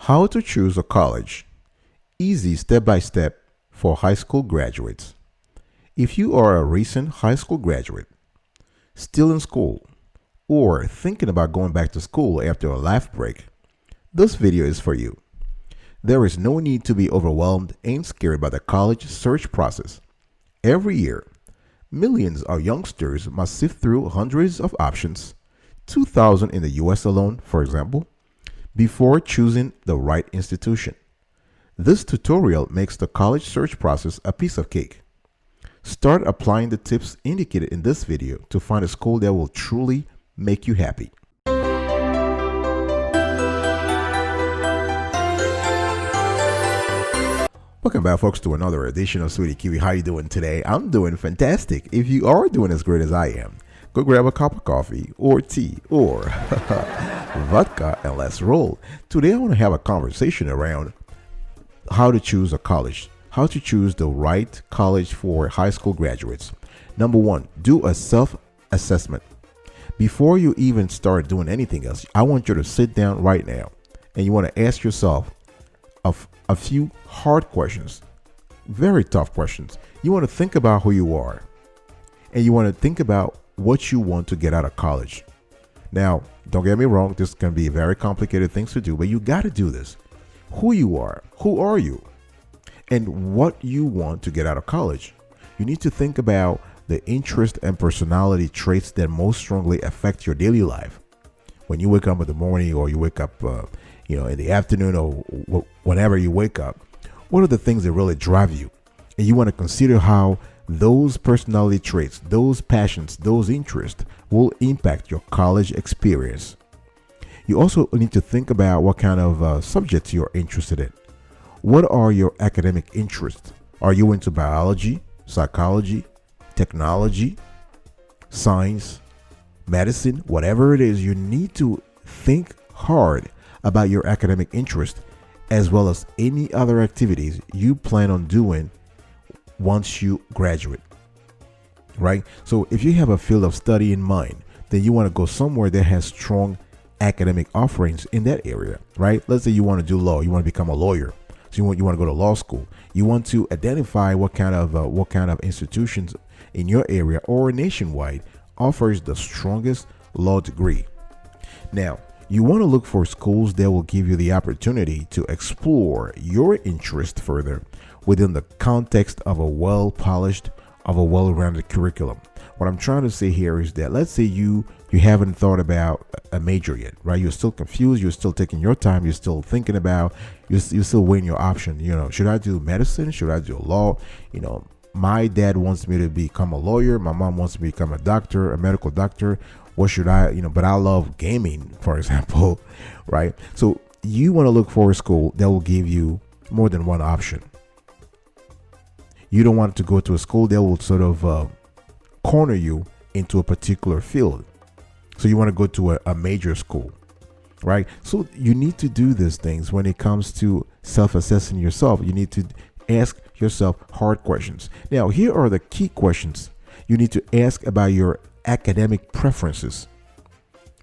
How to choose a college. Easy step-by-step for high school graduates. If you are a recent high school graduate, still in school, or thinking about going back to school after a life break, this video is for you. There is no need to be overwhelmed and scared by the college search process. Every year, millions of youngsters must sift through hundreds of options, 2,000 in the US alone, for example, before choosing the right institution. This tutorial makes the college search process a piece of cake. Start applying the tips indicated in this video to find a school that will truly make you happy. Welcome back, folks, to another edition of Sweetie Kiwi. How you doing today? I'm doing fantastic. If you are doing as great as I am, go grab a cup of coffee or tea or vodka and let's roll. Today I want to have a conversation around how to choose a college, how to choose the right college for high school graduates. Number one, do a self-assessment. Before you even start doing anything else, I want you to sit down right now and you want to ask yourself a few hard questions, very tough questions. You want to think about who you are and you want to think about what you want to get out of college. Now, don't get me wrong, this can be very complicated things to do, but you got to do this. Who you are, who are you, and what you want to get out of college. You need to think about the interest and personality traits that most strongly affect your daily life. When you wake up in the morning or you wake up in the afternoon or whenever you wake up, what are the things that really drive you? And you want to consider how those personality traits, those passions, those interests will impact your college experience. You also need to think about what kind of subjects you're interested in. What are your academic interests? Are you into biology, psychology, technology, science, medicine, whatever it is? You need to think hard about your academic interest as well as any other activities you plan on doing once you graduate, right? So if you have a field of study in mind, then you want to go somewhere that has strong academic offerings in that area, right? Let's say you want to do law, you want to become a lawyer, so you want to go to law school. You want to identify what kind of institutions in your area or nationwide offers the strongest law degree. Now, you want to look for schools that will give you the opportunity to explore your interest further within the context of a well-polished, of a well-rounded curriculum. What I'm trying to say here is that let's say you haven't thought about a major yet, right? You're still confused. You're still taking your time. You're still thinking about, you're still weighing your option. Should I do medicine? Should I do law? My dad wants me to become a lawyer. My mom wants me to become a doctor, a medical doctor. What should I, but I love gaming, for example, right? So you want to look for a school that will give you more than one option. You don't want to go to a school that will sort of corner you into a particular field. So you want to go to a major school, right? So you need to do these things when it comes to self-assessing yourself. You need to ask yourself hard questions. Now, here are the key questions you need to ask about your academic preferences.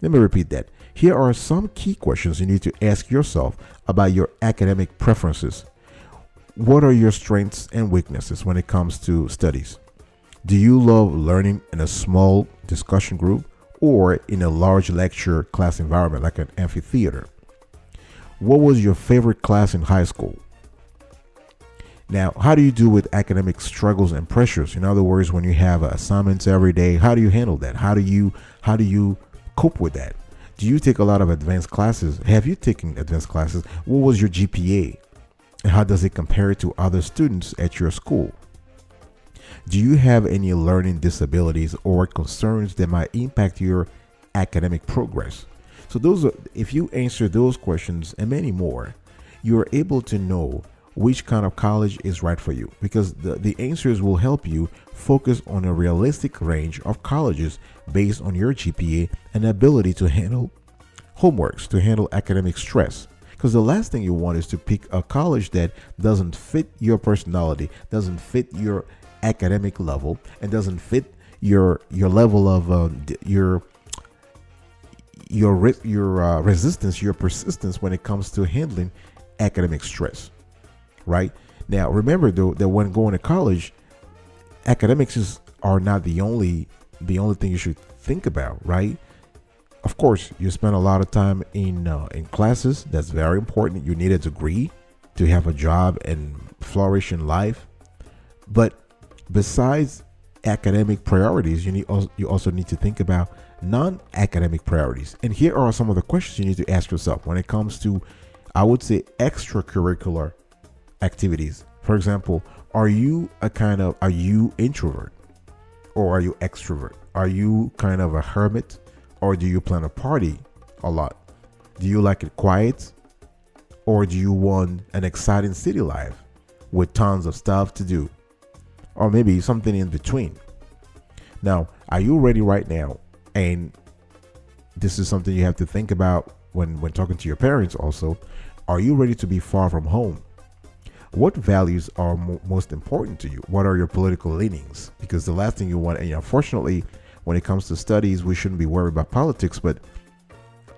Let me repeat that. Here are some key questions you need to ask yourself about your academic preferences. What are your strengths and weaknesses when it comes to studies? Do you love learning in a small discussion group or in a large lecture class environment like an amphitheater? What was your favorite class in high school? Now, how do you do with academic struggles and pressures? In other words, when you have assignments every day, how do you handle that? How do you cope with that? Do you take a lot of advanced classes? Have you taken advanced classes? What was your GPA? And how does it compare to other students at your school? Do you have any learning disabilities or concerns that might impact your academic progress? So if you answer those questions and many more, you are able to know which kind of college is right for you, because the answers will help you focus on a realistic range of colleges based on your GPA and ability to handle homeworks, to handle academic stress. Because the last thing you want is to pick a college that doesn't fit your personality, doesn't fit your academic level, and doesn't fit your level of your resistance, your persistence when it comes to handling academic stress, right? Now, remember though that when going to college, are not the only thing you should think about, right? Of course, you spend a lot of time in classes. That's very important. You need a degree to have a job and flourish in life. But besides academic priorities, you also need to think about non-academic priorities. And here are some of the questions you need to ask yourself when it comes to, I would say, extracurricular activities. For example, are you introvert or are you extrovert? Are you kind of a hermit, or do you plan to party a lot? Do you like it quiet, or do you want an exciting city life with tons of stuff to do? Or maybe something in between. Now, are you ready right now? And this is something you have to think about when talking to your parents also. Are you ready to be far from home? What values are most important to you? What are your political leanings? Because the last thing you want, and unfortunately, when it comes to studies, we shouldn't be worried about politics, but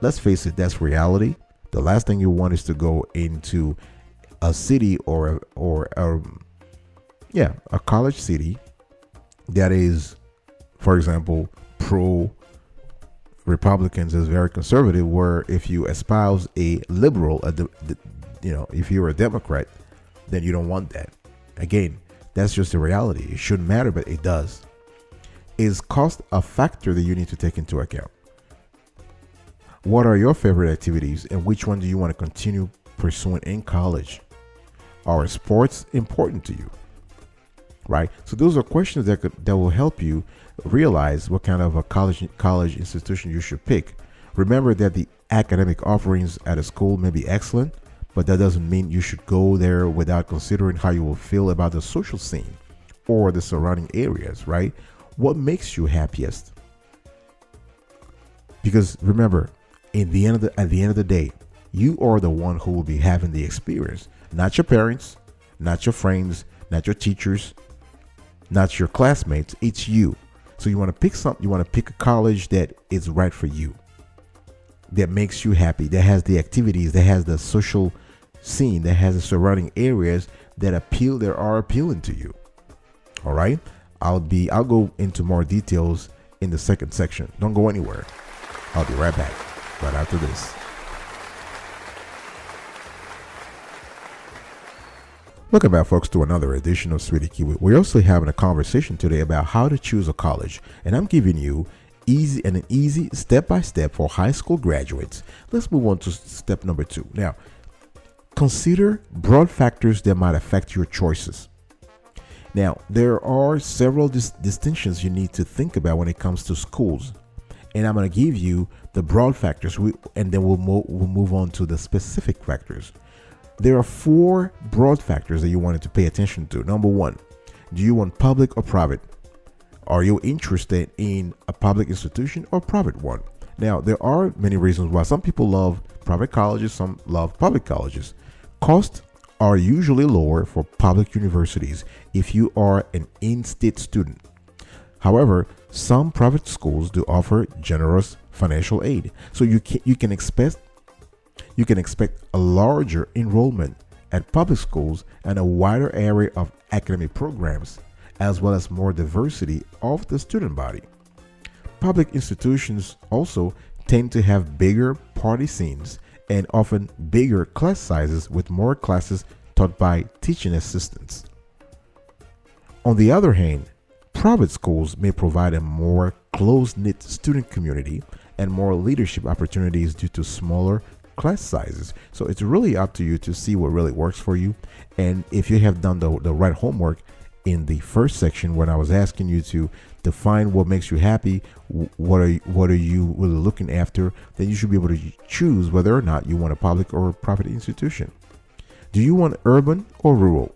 let's face it, that's reality. The last thing you want is to go into a city or a college city that is, for example, pro Republicans, is very conservative, where if you espouse a liberal, if you're a Democrat, then you don't want that. Again, that's just the reality. It shouldn't matter, but it does. Is cost a factor that you need to take into account? What are your favorite activities, and which one do you want to continue pursuing in college? Are sports important to you? Right? So those are questions that will help you realize what kind of a college institution you should pick. Remember that the academic offerings at a school may be excellent, but that doesn't mean you should go there without considering how you will feel about the social scene or the surrounding areas, right? What makes you happiest? Because remember, at the end of the day, you are the one who will be having the experience, not your parents, not your friends, not your teachers, not your classmates. It's you. So you want to pick something. You want to pick a college that is right for you, that makes you happy, that has the activities, that has the social scene, that has the surrounding areas that are appealing to you. All right. I'll go into more details in the second section. Don't go anywhere. I'll be right back right after this. Welcome back, folks, to another edition of Sweetie Kiwi. We're also having a conversation today about how to choose a college, and I'm giving you an easy step-by-step for high school graduates. Let's move on to step number 2. Now, consider broad factors that might affect your choices. Now, there are several distinctions you need to think about when it comes to schools, and I'm going to give you the broad factors, and then we'll move on to the specific factors. There are 4 broad factors that you wanted to pay attention to. Number 1, do you want public or private? Are you interested in a public institution or private one? Now, there are many reasons why. Some people love private colleges, some love public colleges. Costs are usually lower for public universities if you are an in-state student. However, some private schools do offer generous financial aid, so you can expect a larger enrollment at public schools and a wider area of academic programs, as well as more diversity of the student body. Public institutions also tend to have bigger party scenes and often bigger class sizes with more classes taught by teaching assistants. On the other hand, private schools may provide a more close-knit student community and more leadership opportunities due to smaller class sizes. So it's really up to you to see what really works for you. And if you have done the right homework in the first section, when I was asking you to define what makes you happy, what are you really looking after, then you should be able to choose whether or not you want a public or private institution. Do you want urban or rural?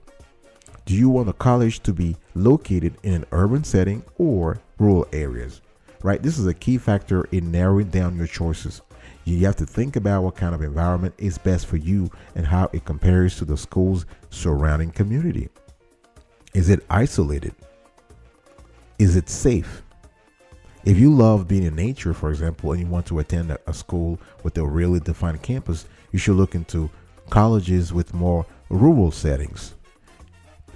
Do you want a college to be located in an urban setting or rural areas? Right? This is a key factor in narrowing down your choices. You have to think about what kind of environment is best for you and how it compares to the school's surrounding community. Is it isolated? Is it safe? If you love being in nature, for example, and you want to attend a school with a really defined campus, you should look into colleges with more rural settings.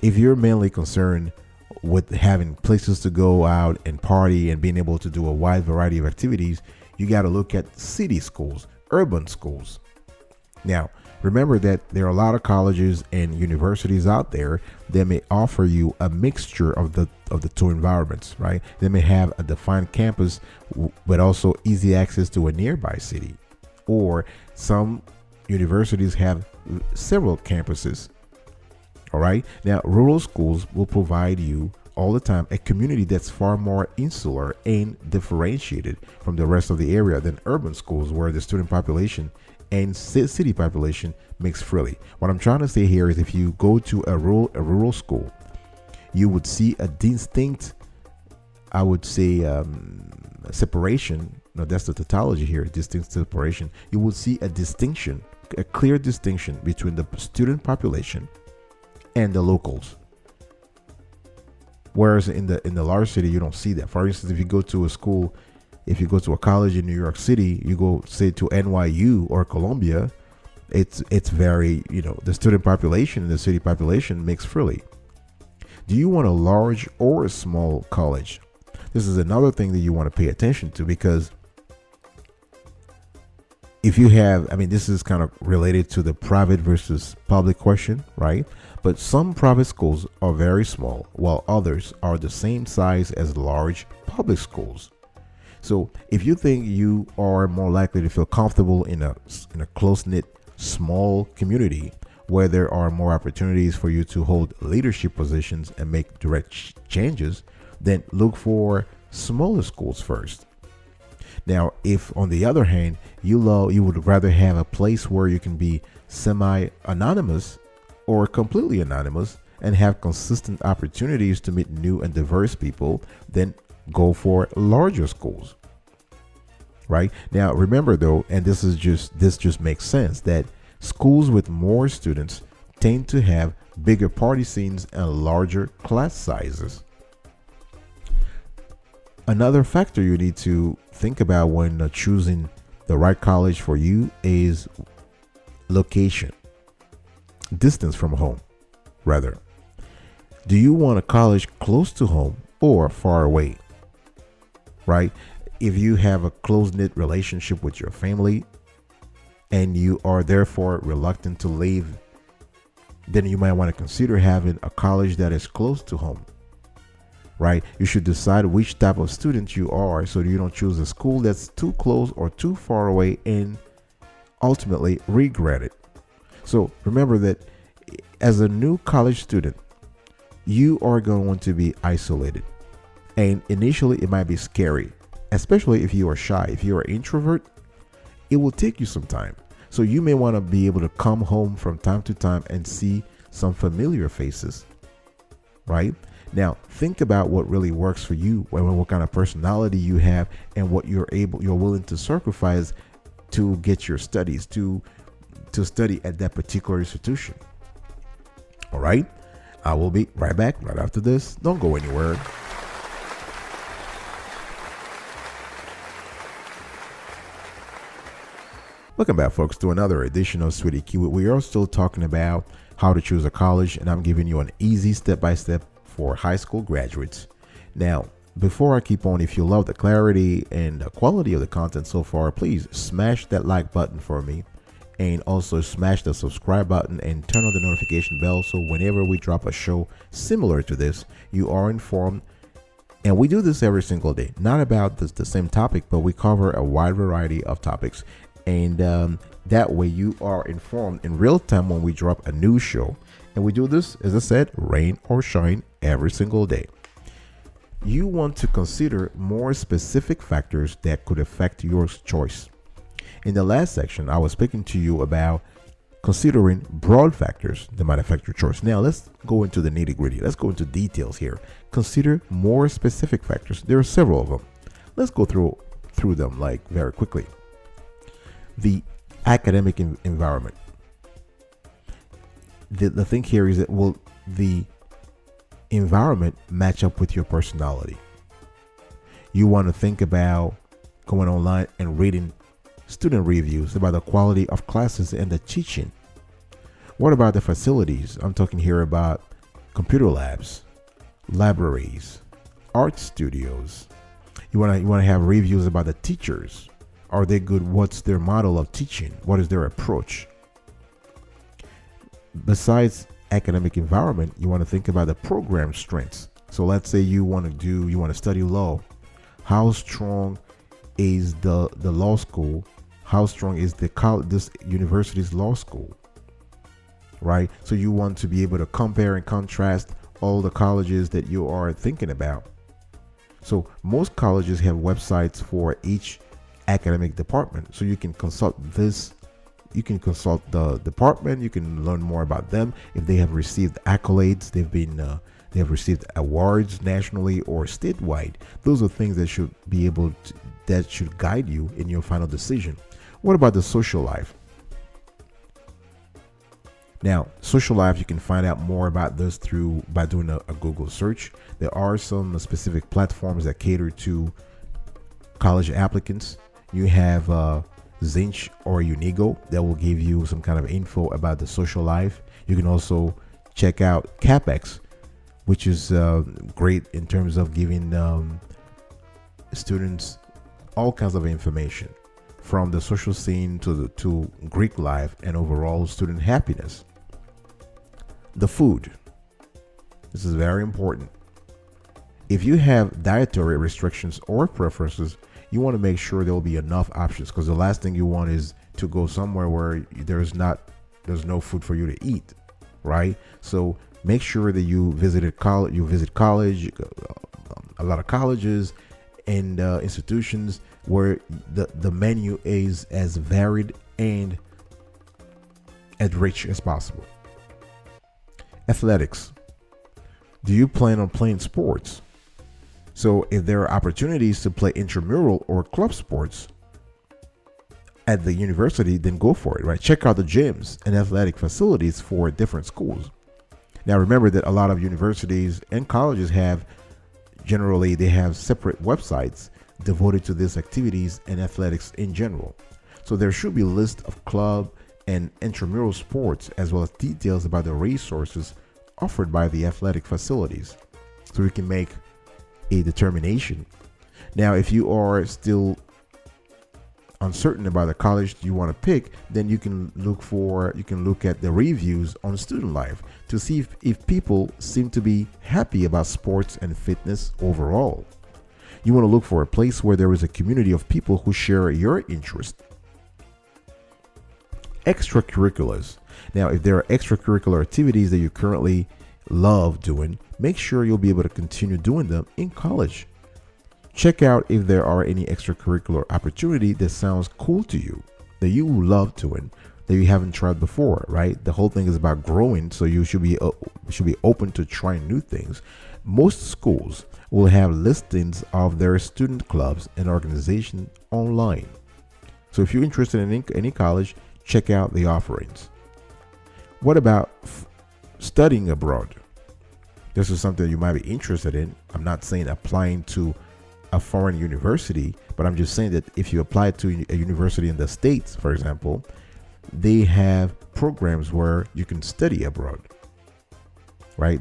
If you're mainly concerned with having places to go out and party and being able to do a wide variety of activities, you got to look at city schools, urban schools. Now, remember that there are a lot of colleges and universities out there that may offer you a mixture of the two environments, right? They may have a defined campus, but also easy access to a nearby city. Or some universities have several campuses. All right. Now, rural schools will provide you all the time a community that's far more insular and differentiated from the rest of the area than urban schools, where the student population and city population mix freely. What I'm trying to say here is, if you go to a rural school, you would see a distinct, I would say, separation. No, that's the tautology here, distinct separation. You will see a distinction, a clear distinction between the student population and the locals. Whereas in the large city, you don't see that. For instance, if you go to a school, if you go to a college in New York City, you go say to NYU or Columbia, it's very, the student population and the city population mix freely. Do you want a large or a small college? This is another thing that you want to pay attention to, because if you have, this is kind of related to the private versus public question, right? But some private schools are very small, while others are the same size as large public schools. So if you think you are more likely to feel comfortable in a close-knit, small community where there are more opportunities for you to hold leadership positions and make direct changes, then look for smaller schools first. Now, if on the other hand, you would rather have a place where you can be semi-anonymous or completely anonymous and have consistent opportunities to meet new and diverse people, then go for larger schools. Right? Now, remember though, and this just makes sense, that schools with more students tend to have bigger party scenes and larger class sizes. Another factor you need to think about when choosing the right college for you is location, distance from home, rather. Do you want a college close to home or far away? Right? If you have a close-knit relationship with your family and you are therefore reluctant to leave, then you might want to consider having a college that is close to home. Right? You should decide which type of student you are, so you don't choose a school that's too close or too far away and ultimately regret it. So remember that as a new college student, you are going to be isolated. And initially it might be scary, especially if you are shy. If you're an introvert, it will take you some time. So you may want to be able to come home from time to time and see some familiar faces. Right? Now, think about what really works for you, what kind of personality you have, and what you're willing to sacrifice to get your studies, to study at that particular institution. All right? I will be right back right after this. Don't go anywhere. Welcome back, folks, to another edition of Sweetie Kiwi. We are still talking about how to choose a college, and I'm giving you an easy step-by-step for high school graduates. Now, before I keep on, if you love the clarity and the quality of the content so far, please smash that like button for me, and also smash the subscribe button and turn on the notification bell, so whenever we drop a show similar to this, you are informed. And we do this every single day, not about the same topic, but we cover a wide variety of topics, and that way you are informed in real time when we drop a new show. And we do this, as I said, rain or shine, every single day. You want to consider more specific factors that could affect your choice. In the last section, I was speaking to you about considering broad factors that might affect your choice. Now, let's go into the nitty-gritty. Let's go into details here. Consider more specific factors. There are several of them. Let's go through them like very quickly. The academic environment. The thing here is that, will the environment match up with your personality? You want to think about going online and reading student reviews about the quality of classes and the teaching. What about the facilities? I'm talking here about computer labs, libraries, art studios. You want to have reviews about the teachers. Are they good? What's their model of teaching? What is their approach? Besides academic environment, you want to think about the program strengths. So let's say you want to study law. How strong is the law school? How strong is this university's law school? Right? So you want to be able to compare and contrast all the colleges that you are thinking about. So most colleges have websites for each academic department. So you can consult this. You can consult the department. You can learn more about them. If they have received accolades, they have received awards nationally or statewide. Those are things that should guide you in your final decision. What about the social life? Now, social life, you can find out more about this by doing a Google search. There are some specific platforms that cater to college applicants. You have Zinch or Unigo that will give you some kind of info about the social life. You can also check out CapEx, which is great in terms of giving students all kinds of information from the social scene to Greek life and overall student happiness. The food. This is very important. If you have dietary restrictions or preferences, you want to make sure there will be enough options, because the last thing you want is to go somewhere where there's no food for you to eat, right? So make sure that you visit college, a lot of colleges and institutions where the menu is as varied and as rich as possible. Athletics. Do you plan on playing sports? So if there are opportunities to play intramural or club sports at the university, then go for it, right? Check out the gyms and athletic facilities for different schools. Now remember that a lot of universities and colleges have separate websites devoted to these activities and athletics in general. So there should be a list of club and intramural sports, as well as details about the resources offered by the athletic facilities, so we can make a determination. Now, if you are still uncertain about the college you want to pick, then you can look at the reviews on Student Life to see if people seem to be happy about sports and fitness overall. You want to look for a place where there is a community of people who share your interest. Extracurriculars. Now, if there are extracurricular activities that you currently love doing, make sure you'll be able to continue doing them in college. Check out if there are any extracurricular opportunity that sounds cool to you, that you love doing, that you haven't tried before, right? The whole thing is about growing, so you should be open to trying new things. Most schools will have listings of their student clubs and organizations online. So if you're interested in any college, check out the offerings. What about studying abroad? This is something you might be interested in. I'm not saying applying to a foreign university, but I'm just saying that if you apply to a university in the States, for example, they have programs where you can study abroad, right?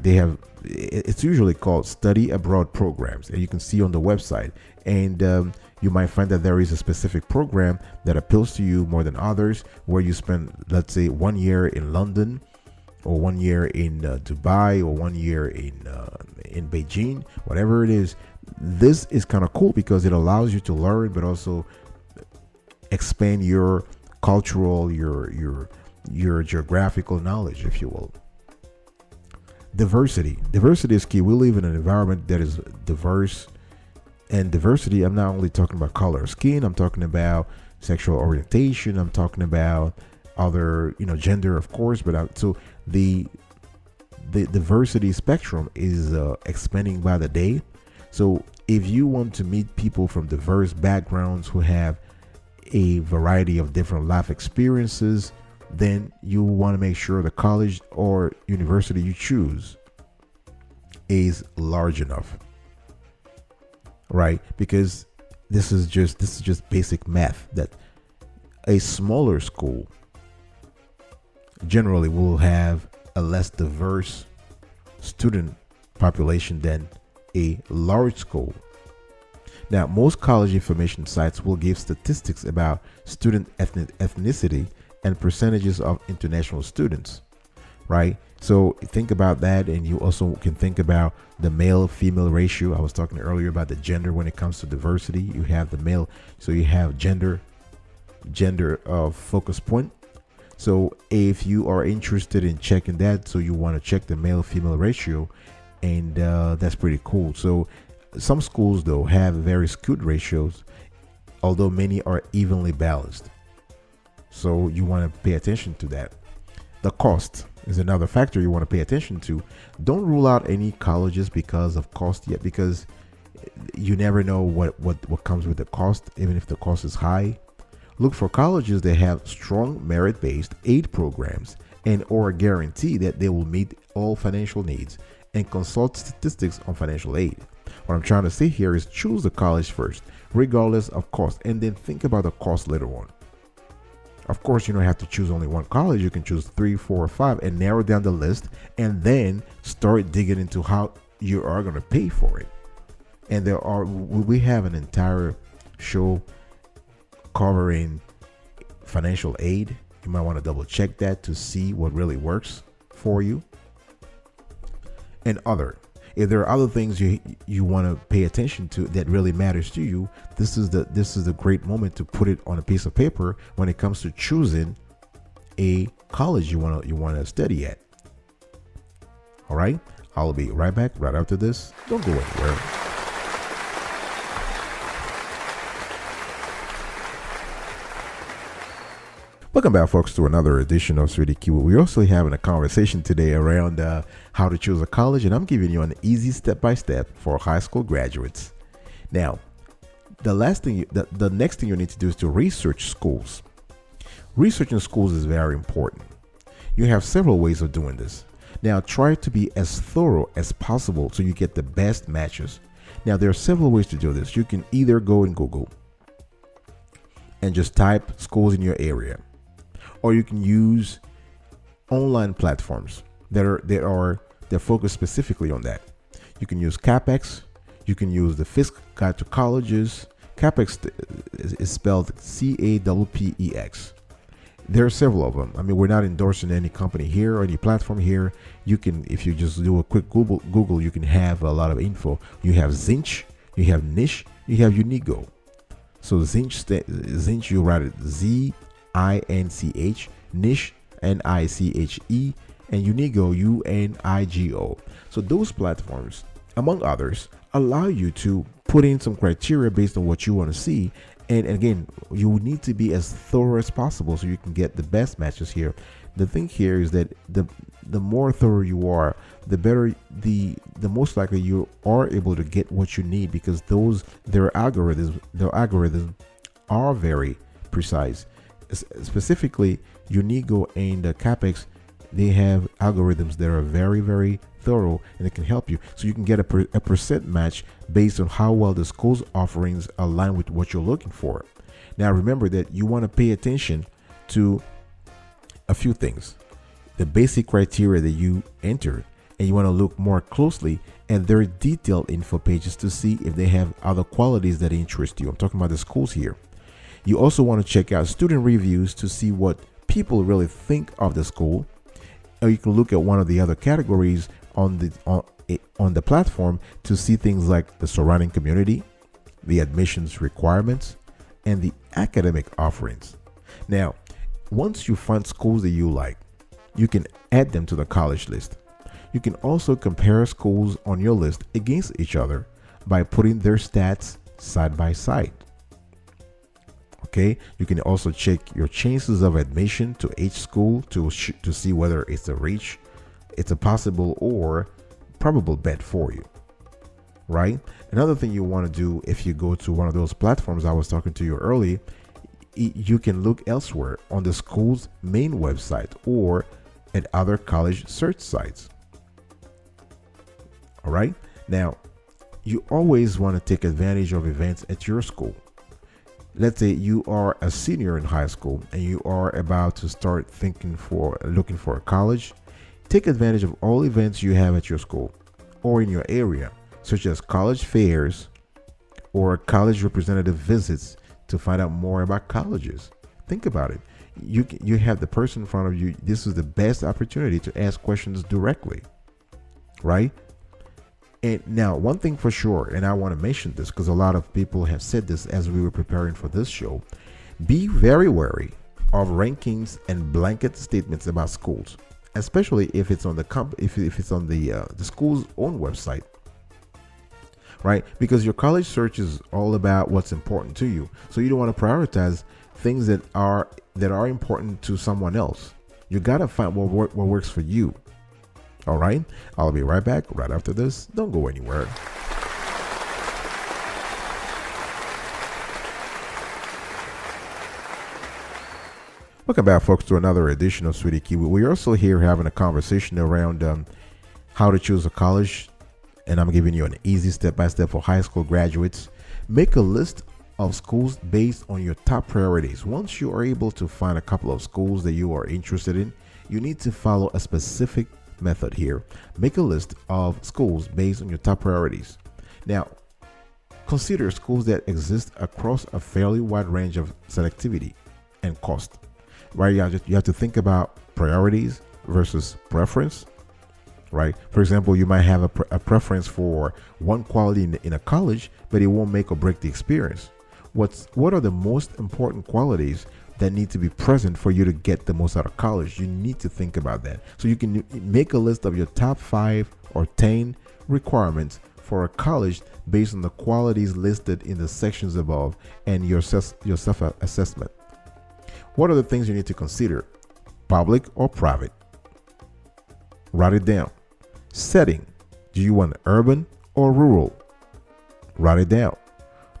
It's usually called study abroad programs, and you can see on the website. And you might find that there is a specific program that appeals to you more than others, where you spend, let's say, 1 year in London, or 1 year in Dubai, or 1 year in Beijing, whatever it is. This is kind of cool because it allows you to learn, but also expand your cultural, your geographical knowledge, if you will. Diversity is key. We live in an environment that is diverse, and diversity, I'm not only talking about color of skin, I'm talking about sexual orientation, I'm talking about other, gender, of course, but so the diversity spectrum is expanding by the day. So if you want to meet people from diverse backgrounds who have a variety of different life experiences, then you want to make sure the college or university you choose is large enough. right? Because this is just basic math that a smaller school generally will have a less diverse student population than a large school. Now, most college information sites will give statistics about student ethnicity and percentages of international students, right? So think about that, and you also can think about the male-female ratio. I was talking earlier about the gender when it comes to diversity. You have the male, so you have gender focus point. So if you are interested in checking that, so you want to check the male-female ratio, and that's pretty cool. So some schools though have very skewed ratios, although many are evenly balanced. So you want to pay attention to that. The cost is another factor you want to pay attention to. Don't rule out any colleges because of cost yet, because you never know what comes with the cost, even if the cost is high. Look for colleges that have strong merit-based aid programs and or guarantee that they will meet all financial needs, and consult statistics on financial aid. What I'm trying to say here is choose the college first, regardless of cost, and then think about the cost later on. Of course, you don't have to choose only one college. You can choose 3, 4, or 5 and narrow down the list, and then start digging into how you are going to pay for it. And we have an entire show covering financial aid. You might want to double check that to see what really works for you. And if there are other things you want to pay attention to that really matters to you, this is the great moment to put it on a piece of paper when it comes to choosing a college you want to study at. All right, I'll be right back right after this. Don't go anywhere. Welcome back, folks, to another edition of Sweetie Keyword. We're also having a conversation today around how to choose a college, and I'm giving you an easy step-by-step for high school graduates. Now, the next thing you need to do is to research schools. Researching schools is very important. You have several ways of doing this. Now, try to be as thorough as possible so you get the best matches. Now, there are several ways to do this. You can either go in Google and just type schools in your area, or you can use online platforms that focus specifically on that. You can use CAPEX. You can use the Fisk Guide to Colleges. CAPEX is spelled CAPPEX. There are several of them. I mean, we're not endorsing any company here or any platform here. You can, if you just do a quick Google, you can have a lot of info. You have Zinch, you have Niche, you have Unigo. So Zinch, you write it ZINCH, Niche, NICHE, and Unigo, UNIGO. So those platforms, among others, allow you to put in some criteria based on what you want to see. And again, you need to be as thorough as possible so you can get the best matches here. The thing here is that the more thorough you are, the better, the most likely you are able to get what you need, because their algorithms are very precise. Specifically, Unigo and CAPEX, they have algorithms that are very, very thorough, and it can help you. So you can get a percent match based on how well the school's offerings align with what you're looking for. Now, remember that you want to pay attention to a few things. The basic criteria that you enter, and you want to look more closely at their detailed info pages to see if they have other qualities that interest you. I'm talking about the schools here. You also want to check out student reviews to see what people really think of the school. Or you can look at one of the other categories on the platform to see things like the surrounding community, the admissions requirements, and the academic offerings. Now, once you find schools that you like, you can add them to the college list. You can also compare schools on your list against each other by putting their stats side by side. Okay, you can also check your chances of admission to each school to see whether it's a possible or probable bet for you, right? Another thing you want to do, if you go to one of those platforms I was talking to you earlier, you can look elsewhere on the school's main website or at other college search sites. All right, now you always want to take advantage of events at your school. Let's say you are a senior in high school and you are about to start looking for a college. Take advantage of all events you have at your school or in your area, such as college fairs or college representative visits to find out more about colleges. Think about it. You have the person in front of you. This is the best opportunity to ask questions directly, right? And now, one thing for sure, and I want to mention this because a lot of people have said this as we were preparing for this show, be very wary of rankings and blanket statements about schools, especially if it's on the school's own website, right? Because your college search is all about what's important to you, so you don't want to prioritize things that are important to someone else. You gotta find what works for you. All right, I'll be right back right after this. Don't go anywhere. Welcome back, folks, to another edition of Sweetie Kiwi. We're also here having a conversation around how to choose a college, and I'm giving you an easy step-by-step for high school graduates. Make a list of schools based on your top priorities. Once you are able to find a couple of schools that you are interested in, you need to follow a specific method here. Make a list of schools based on your top priorities. Now, consider schools that exist across a fairly wide range of selectivity and cost. Right? You have to think about priorities versus preference. Right? For example, you might have a preference for one quality in a college, but it won't make or break the experience. What are the most important qualities that need to be present for you to get the most out of college? You need to think about that. So you can make a list of your top 5 or 10 requirements for a college based on the qualities listed in the sections above and your self-assessment. What are the things you need to consider? Public or private? Write it down. Setting. Do you want urban or rural? Write it down.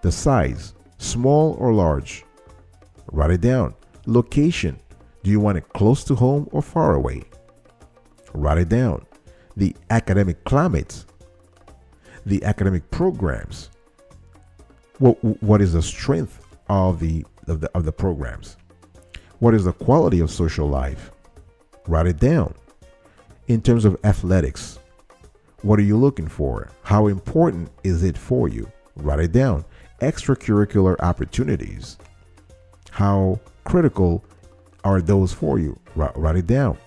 The size. Small or large? Write it down. Location. Do you want it close to home or far away? Write it down. The academic climate. The academic programs. What is the strength of the programs? What is the quality of social life? Write it down. In terms of athletics, what are you looking for? How important is it for you? Write it down. Extracurricular opportunities. How critical are those for you? Write it down.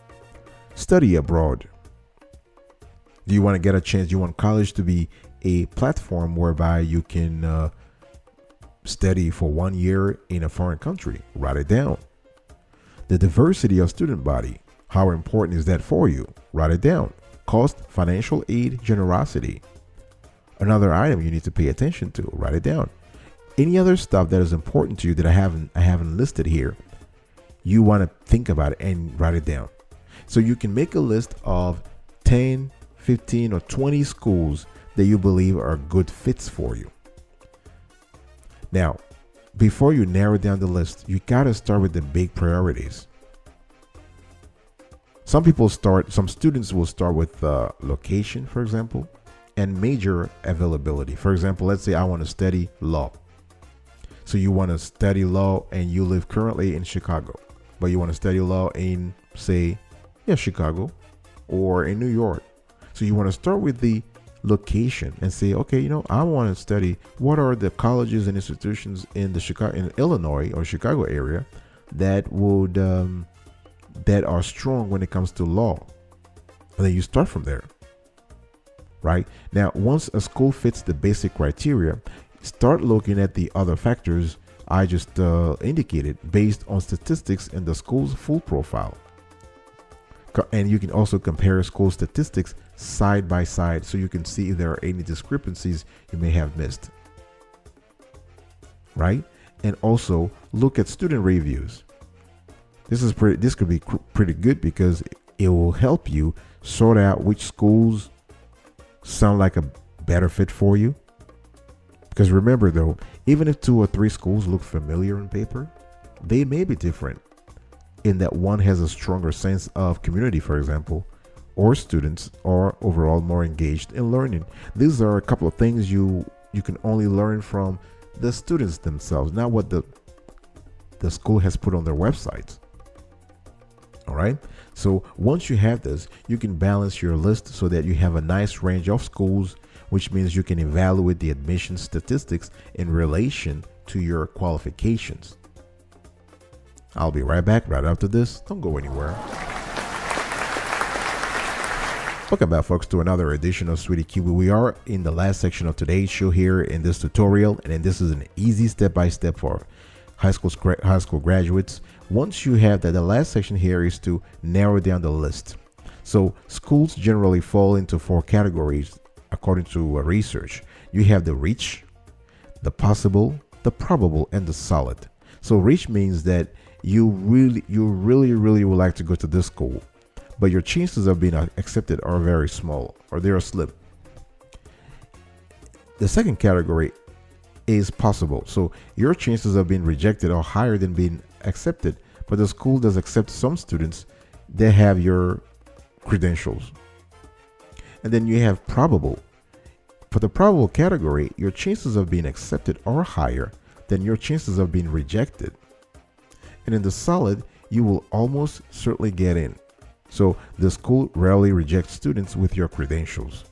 Study abroad. Do you want to get a chance? Do you want college to be a platform whereby you can study for 1 year in a foreign country? Write it down. The diversity of student body. How important is that for you? Write it down. Cost, financial aid, generosity. Another item you need to pay attention to. Write it down. Any other stuff that is important to you that I haven't listed here, you want to think about it and write it down. So you can make a list of 10, 15, or 20 schools that you believe are good fits for you. Now, before you narrow down the list, you got to start with the big priorities. Some students will start with location, for example, and major availability. For example, let's say I want to study law. So you want to study law and you live currently in Chicago, but you want to study law in, say, Chicago or in New York. So you want to start with the location and say, okay, I want to study what are the colleges and institutions in Illinois or Chicago area that would that are strong when it comes to law. And then you start from there. Right? Now, once a school fits the basic criteria, start looking at the other factors I just indicated based on statistics in the school's full profile. And you can also compare school statistics side by side so you can see if there are any discrepancies you may have missed. Right? And also look at student reviews. This could be pretty good because it will help you sort out which schools sound like a better fit for you. Because remember though, even if 2 or 3 schools look familiar on paper, they may be different in that one has a stronger sense of community, for example, or students are overall more engaged in learning. These are a couple of things you can only learn from the students themselves, not what the school has put on their websites. All right. So once you have this, you can balance your list so that you have a nice range of schools, which means you can evaluate the admission statistics in relation to your qualifications. I'll be right back right after this. Don't go anywhere. Welcome back, folks, to another edition of Sweetie Kiwi. We are in the last section of today's show here in this tutorial, and this is an easy step-by-step for high school graduates. Once you have that, the last section here is to narrow down the list. So schools generally fall into 4 categories according to research. You have the reach, the possible, the probable, and the solid. So reach means that you really would like to go to this school, but your chances of being accepted are very small, or they are slim. The second category is possible. So your chances of being rejected are higher than being accepted, but the school does accept some students that have your credentials. And then you have probable. For the probable category, your chances of being accepted are higher than your chances of being rejected. And in the solid, you will almost certainly get in. So the school rarely rejects students with your credentials.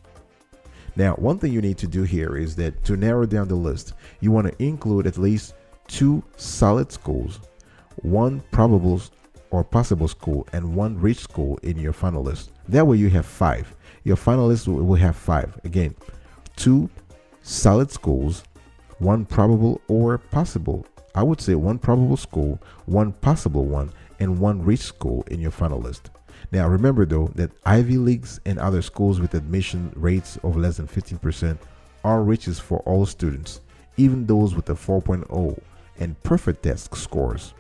Now, one thing you need to do here is that to narrow down the list, you want to include at least 2 solid schools, 1 probable or possible school, and 1 reach school in your final list. That way you have 5. Your final list will have 5. Again, 2 solid schools, 1 probable or possible. I would say 1 probable school, 1 possible one, and 1 reach school in your final list. Now remember though that Ivy Leagues and other schools with admission rates of less than 15% are reaches for all students, even those with a 4.0 and perfect test scores.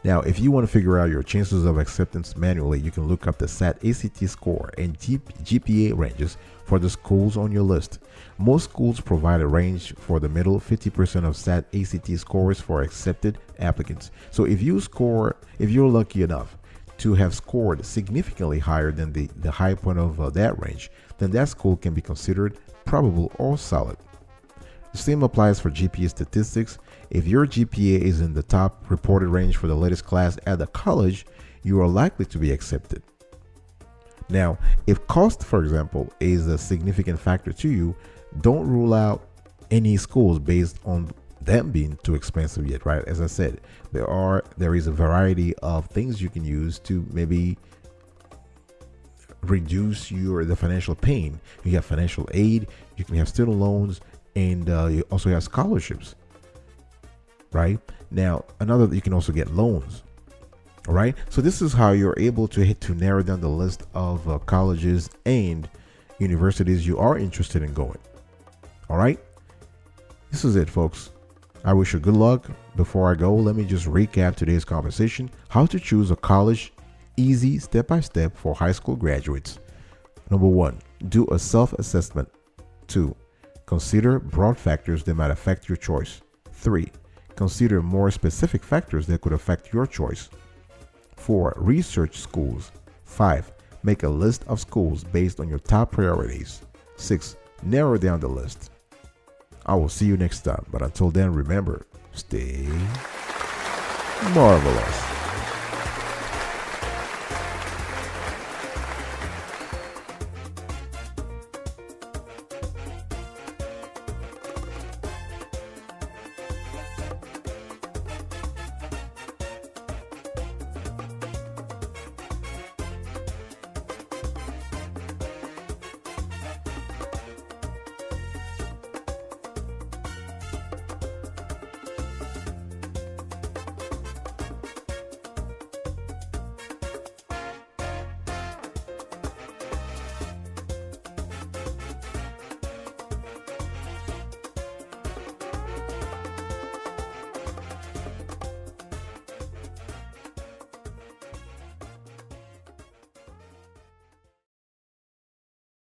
Now, if you want to figure out your chances of acceptance manually, you can look up the SAT ACT score and GPA ranges for the schools on your list. Most schools provide a range for the middle 50% of SAT ACT scores for accepted applicants. So if you're lucky enough to have scored significantly higher than the high point of that range, then that school can be considered probable or solid. The same applies for GPA statistics. If your GPA is in the top reported range for the latest class at the college, you are likely to be accepted. Now, if cost, for example, is a significant factor to you, don't rule out any schools based on them being too expensive yet, right? As I said, there is a variety of things you can use to maybe reduce the financial pain. You have financial aid, you can have student loans, and you also have scholarships, right? Now, you can also get loans. All right. So this is how you're able to narrow down the list of colleges and universities you are interested in going. All right. This is it, folks. I wish you good luck. Before I go, let me just recap today's conversation. How to choose a college, easy step-by-step for high school graduates. Number 1, do a self-assessment. 2, consider broad factors that might affect your choice. 3, consider more specific factors that could affect your choice. 4, research schools. 5, make a list of schools based on your top priorities. 6, narrow down the list. I will see you next time, but until then, remember, stay marvelous.